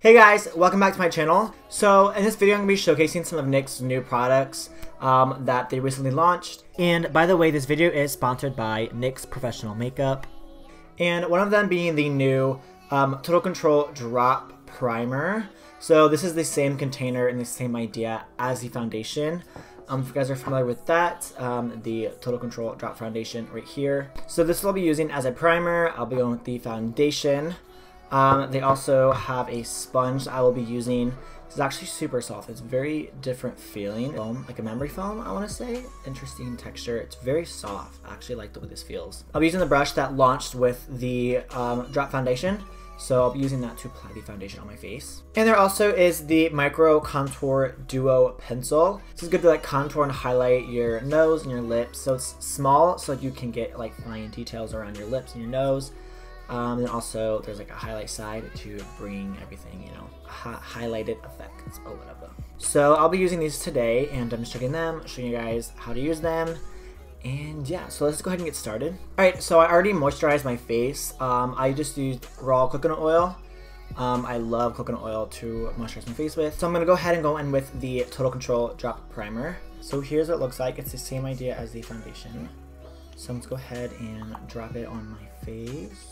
Hey guys, welcome back to my channel. So in this video I'm going to be showcasing some of NYX's new products that they recently launched. And by the way, this video is sponsored by NYX Professional Makeup. And one of them being the new Total Control Drop Primer. So this is the same container and the same idea as the foundation. If you guys are familiar with that, the Total Control Drop Foundation right here. So this will be using as a primer. I'll be going with the foundation. They also have a sponge I will be using. This is actually super soft. It's very different feeling. Foam, like a memory foam, I want to say. Interesting texture. It's very soft. I actually like the way this feels. I'll be using the brush that launched with the drop foundation. So I'll be using that to apply the foundation on my face. And there also is the Micro Contour Duo Pencil. This is good to like contour and highlight your nose and your lips. So it's small so you can get like fine details around your lips and your nose. And also there's like a highlight side to bring everything, you know, highlighted effects or whatever. So I'll be using these today and I'm just checking them, showing you guys how to use them. And yeah, so let's go ahead and get started. Alright, so I already moisturized my face. I just used raw coconut oil. I love coconut oil to moisturize my face with. So I'm going to go ahead and go in with the Total Control Drop Primer. So here's what it looks like. It's the same idea as the foundation. So let's go ahead and drop it on my face.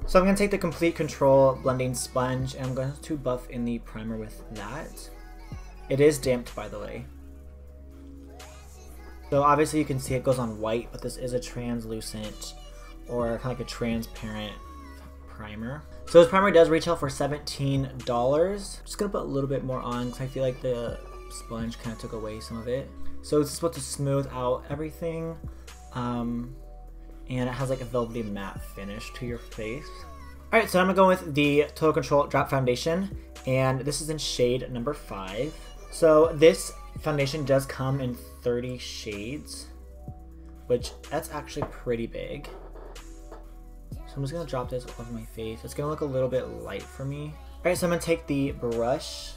So I'm going to take the Complete Control blending sponge and I'm going to buff in the primer with that. It is damped, by the way. So obviously you can see it goes on white, but this is a translucent or kind of like a transparent primer. So this primer does retail for $17. Just going to put a little bit more on because I feel like the sponge kind of took away some of it. So it's supposed to smooth out everything. And it has like a velvety matte finish to your face. Alright, so I'm gonna go with the Total Control Drop Foundation, and this is in shade number 5. So this foundation does come in 30 shades, which that's actually pretty big. So I'm just gonna drop this over my face. It's gonna look a little bit light for me. Alright, so I'm gonna take the brush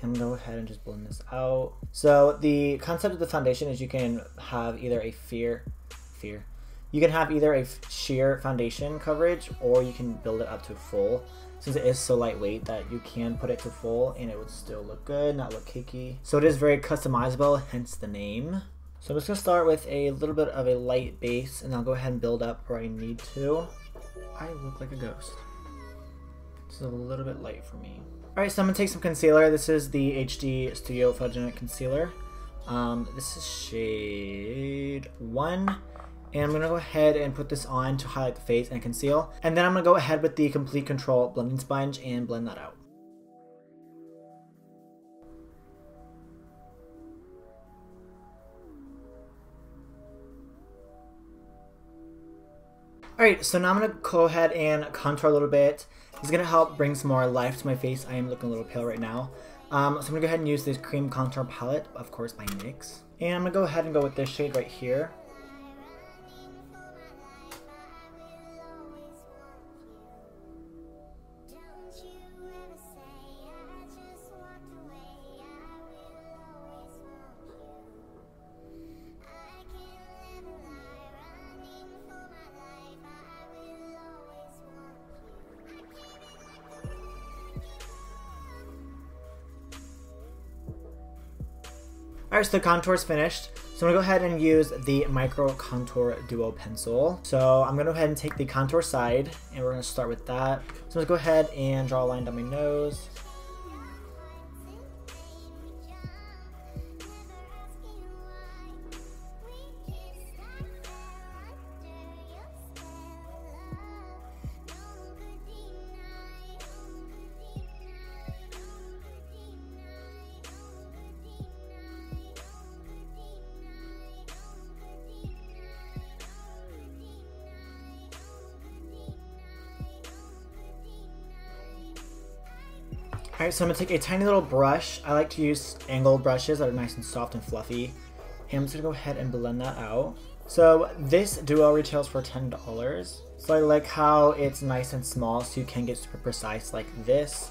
and go ahead and just blend this out. So the concept of the foundation is you can have either a You can have either a sheer foundation coverage or you can build it up to full. Since it is so lightweight that you can put it to full and it would still look good, not look cakey. So it is very customizable, hence the name. So I'm just going to start with a little bit of a light base and I'll go ahead and build up where I need to. I look like a ghost. This is a little bit light for me. Alright, so I'm going to take some concealer. This is the HD Studio Photogenic Concealer. This is shade 1. And I'm going to go ahead and put this on to highlight the face and conceal. And then I'm going to go ahead with the Complete Control blending sponge and blend that out. Alright, so now I'm going to go ahead and contour a little bit. This is going to help bring some more life to my face. I am looking a little pale right now. So I'm going to go ahead and use this cream contour palette, of course by NYX. And I'm going to go ahead and go with this shade right here. Alright, so the contour is finished. So I'm going to go ahead and use the Micro Contour Duo Pencil. So I'm going to go ahead and take the contour side and we're going to start with that. So let's go ahead and draw a line down my nose. Alright, so I'm going to take a tiny little brush. I like to use angled brushes that are nice and soft and fluffy. And I'm just going to go ahead and blend that out. So this duo retails for $10. So I like how it's nice and small so you can get super precise like this.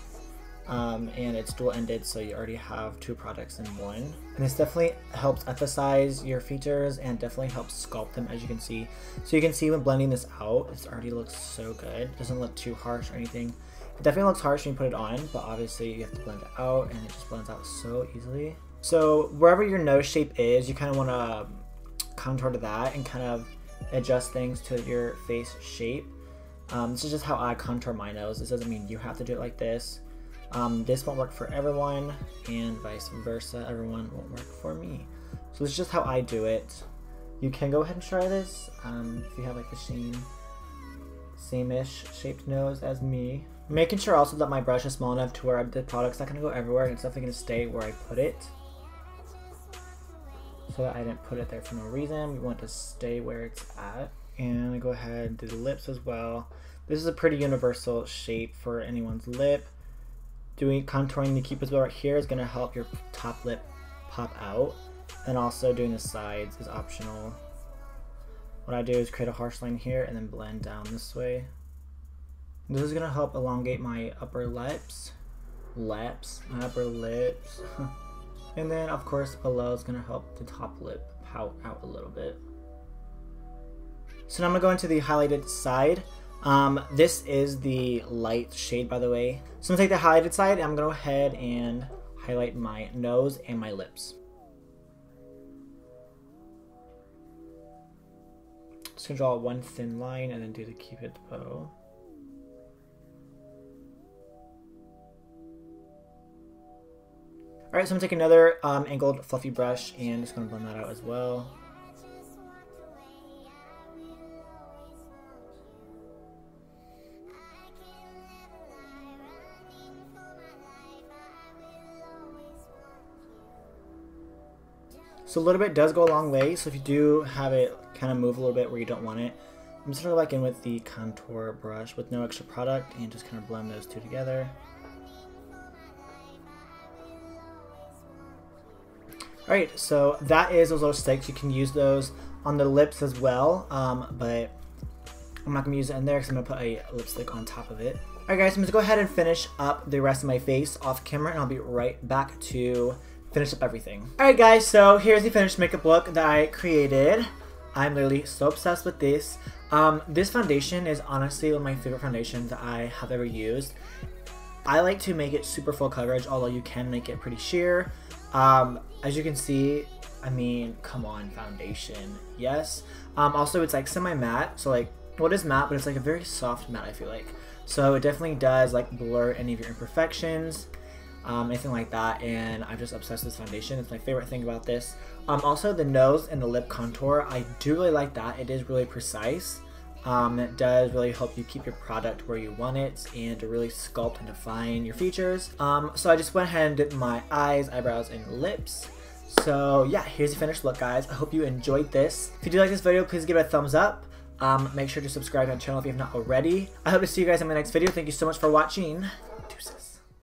and it's dual-ended, so you already have 2 products in one. And this definitely helps emphasize your features and definitely helps sculpt them, as you can see. So you can see when blending this out, it already looks so good. It doesn't look too harsh or anything. It definitely looks harsh when you put it on, but obviously you have to blend it out, and it just blends out so easily. So wherever your nose shape is, you kind of want to contour to that and kind of adjust things to your face shape. This is just how I contour my nose. This doesn't mean you have to do it like this. This won't work for everyone, and vice versa. Everyone won't work for me. So this is just how I do it. You can go ahead and try this if you have like the same-ish shaped nose as me. Making sure also that my brush is small enough to where the product's not going to go everywhere, and it's definitely going to stay where I put it. So that I didn't put it there for no reason. We want to stay where it's at. And I go ahead and do the lips as well. This is a pretty universal shape for anyone's lip. Doing contouring the cupid's bow right here is going to help your top lip pop out. And also doing the sides is optional. What I do is create a harsh line here and then blend down this way. This is going to help elongate my upper lips. My upper lips. And then of course below is going to help the top lip pout out a little bit. So now I'm going to go into the highlighted side. This is the light shade, by the way. So I'm going to take the highlighted side and I'm going to go ahead and highlight my nose and my lips. Just going to draw one thin line and then do the cupid's bow. Alright, so I'm going to take another angled fluffy brush and just going to blend that out as well. So a little bit does go a long way, so if you do have it kind of move a little bit where you don't want it, I'm just going to go back in with the contour brush with no extra product and just kind of blend those two together. Alright, so that is those little sticks. You can use those on the lips as well, but I'm not going to use it in there because I'm going to put a lipstick on top of it. Alright guys, I'm going to go ahead and finish up the rest of my face off camera, and I'll be right back to finish up everything. Alright guys, so here's the finished makeup look that I created. I'm literally so obsessed with this. This foundation is honestly one of my favorite foundations that I have ever used. I like to make it super full coverage, although you can make it pretty sheer. As you can see, I mean, come on, foundation, yes. Also, it's like semi-matte, so like, well, it is matte, but it's like a very soft matte, I feel like. So it definitely does like blur any of your imperfections, anything like that, and I'm just obsessed with this foundation. It's my favorite thing about this. Also, the nose and the lip contour, I do really like that. It is really precise. It does really help you keep your product where you want it and to really sculpt and define your features. So I just went ahead and did my eyes, eyebrows, and lips. So yeah, here's the finished look, guys. I hope you enjoyed this. If you do like this video, please give it a thumbs up. Make sure to subscribe to my channel if you have not already. I hope to see you guys in my next video. Thank you so much for watching. Deuces.